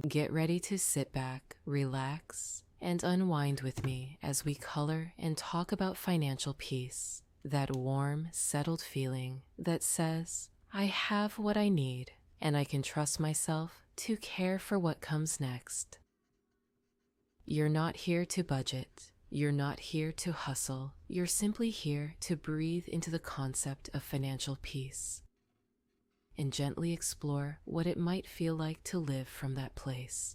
Get ready to sit back, relax, and unwind with me as we color and talk about financial peace. That warm, settled feeling that says, I have what I need and I can trust myself to care for what comes next. You're not here to budget. You're not here to hustle. You're simply here to breathe into the concept of financial peace and gently explore what it might feel like to live from that place.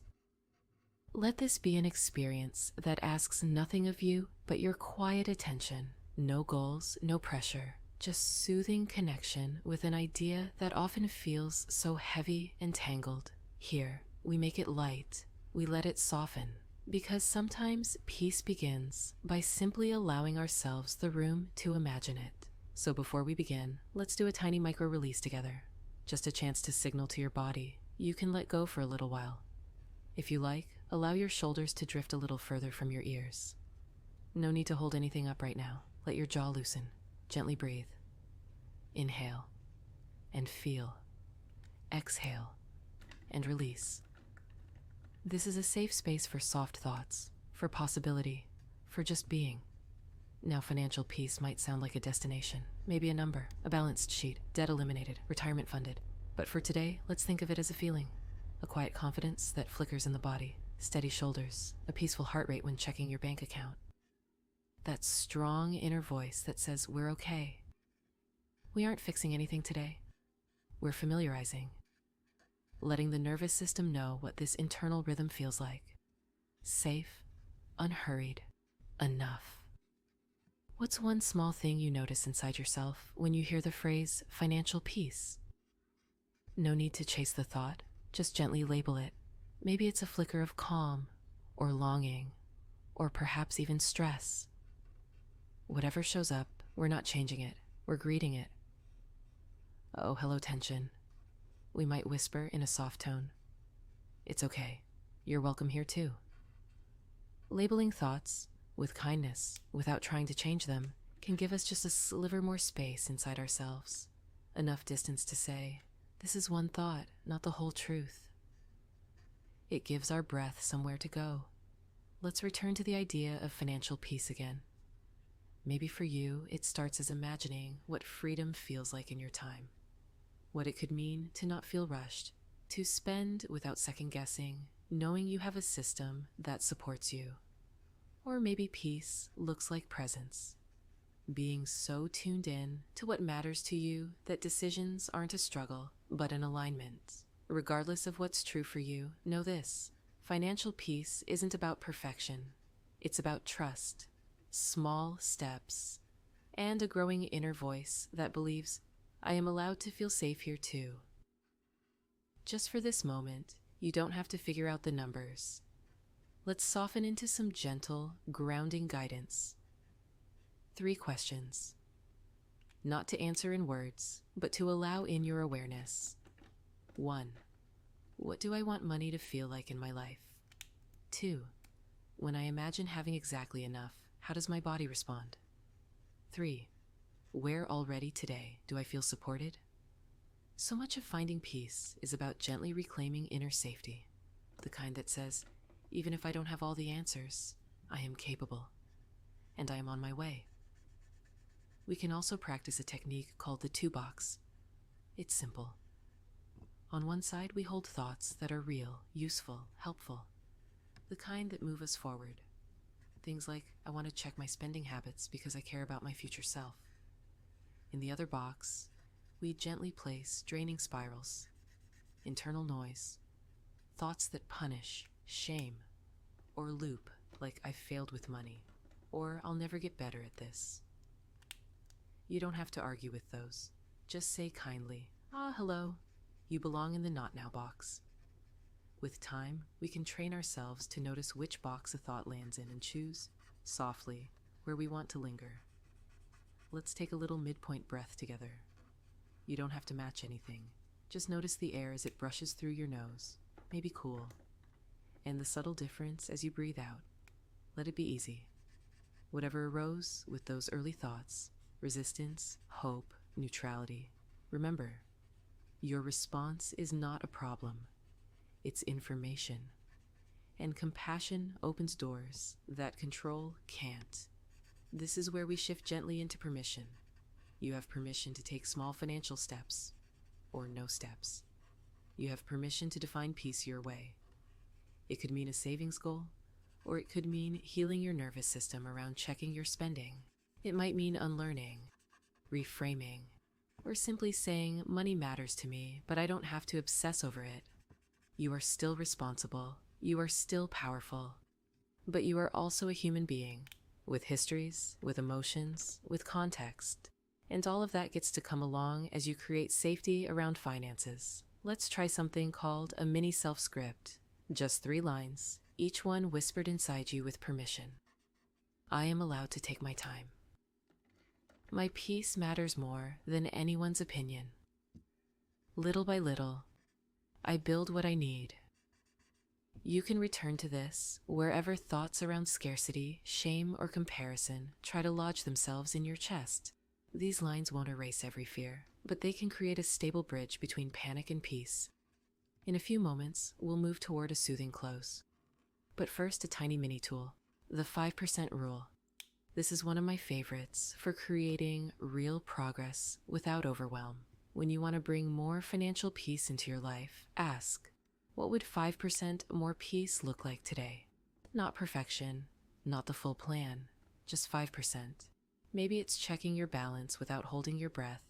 Let this be an experience that asks nothing of you but your quiet attention. No goals, no pressure, just soothing connection with an idea that often feels so heavy and tangled. Here, we make it light. We let it soften. Because sometimes peace begins by simply allowing ourselves the room to imagine it. So before we begin, let's do a tiny micro release together. Just a chance to signal to your body you can let go for a little while. If you like, allow your shoulders to drift a little further from your ears. No need to hold anything up right now. Let your jaw loosen. Gently breathe. Inhale and feel. Exhale and release. This is a safe space for soft thoughts, for possibility, for just being. Now, financial peace might sound like a destination, maybe a number, a balanced sheet, debt eliminated, retirement funded. But for today, let's think of it as a feeling, a quiet confidence that flickers in the body, steady shoulders, a peaceful heart rate when checking your bank account. That strong inner voice that says we're okay. We aren't fixing anything today. We're familiarizing. Letting the nervous system know what this internal rhythm feels like. Safe, unhurried, enough. What's one small thing you notice inside yourself when you hear the phrase financial peace? No need to chase the thought, just gently label it. Maybe it's a flicker of calm, or longing, or perhaps even stress. Whatever shows up, we're not changing it, we're greeting it. Oh, hello, tension. We might whisper in a soft tone. It's okay. You're welcome here too. Labeling thoughts with kindness without trying to change them can give us just a sliver more space inside ourselves. Enough distance to say, this is one thought, not the whole truth. It gives our breath somewhere to go. Let's return to the idea of financial peace again. Maybe for you, it starts as imagining what freedom feels like in your time. What it could mean to not feel rushed, to spend without second guessing, knowing you have a system that supports you. Or maybe peace looks like presence, being so tuned in to what matters to you that decisions aren't a struggle, but an alignment. Regardless of what's true for you, know this: financial peace isn't about perfection. It's about trust, small steps, and a growing inner voice that believes, I am allowed to feel safe here too. Just for this moment, you don't have to figure out the numbers. Let's soften into some gentle, grounding guidance. 3 questions. Not to answer in words, but to allow in your awareness. 1. What do I want money to feel like in my life? 2. When I imagine having exactly enough, how does my body respond? 3. Where already today do I feel supported? So much of finding peace is about gently reclaiming inner safety, the kind that says, even if I don't have all the answers, I am capable, and I am on my way. We can also practice a technique called the 2 box. It's simple. On one side, we hold thoughts that are real, useful, helpful, the kind that move us forward. Things like, I want to check my spending habits because I care about my future self. In the other box, we gently place draining spirals, internal noise, thoughts that punish, shame, or loop like I've failed with money, or I'll never get better at this. You don't have to argue with those. Just say kindly, hello. You belong in the not now box. With time, we can train ourselves to notice which box a thought lands in and choose, softly, where we want to linger. Let's take a little midpoint breath together. You don't have to match anything. Just notice the air as it brushes through your nose, maybe cool, and the subtle difference as you breathe out. Let it be easy. Whatever arose with those early thoughts, resistance, hope, neutrality, remember, your response is not a problem. it's information. And compassion opens doors that control can't. This is where we shift gently into permission. You have permission to take small financial steps, or no steps. You have permission to define peace your way. It could mean a savings goal, or it could mean healing your nervous system around checking your spending. It might mean unlearning, reframing, or simply saying, money matters to me, but I don't have to obsess over it. You are still responsible. You are still powerful. But you are also a human being, with histories, with emotions, with context. And all of that gets to come along as you create safety around finances. Let's try something called a mini self-script. Just 3 lines, each one whispered inside you with permission. I am allowed to take my time. My peace matters more than anyone's opinion. Little by little, I build what I need. You can return to this wherever thoughts around scarcity, shame, or comparison try to lodge themselves in your chest. These lines won't erase every fear, but they can create a stable bridge between panic and peace. In a few moments, we'll move toward a soothing close. But first, a tiny mini tool, the 5% rule. This is one of my favorites for creating real progress without overwhelm. When you want to bring more financial peace into your life, ask, what would 5% more peace look like today? Not perfection, not the full plan, just 5%. Maybe it's checking your balance without holding your breath.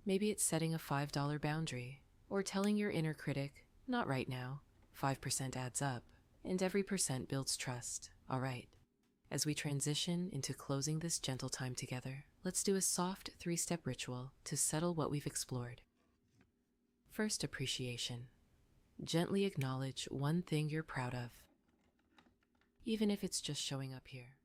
Maybe it's setting a $5 boundary, or telling your inner critic, not right now. 5% adds up, and every percent builds trust. All right. As we transition into closing this gentle time together, let's do a soft 3-step ritual to settle what we've explored. First, appreciation. Gently acknowledge one thing you're proud of, even if it's just showing up here.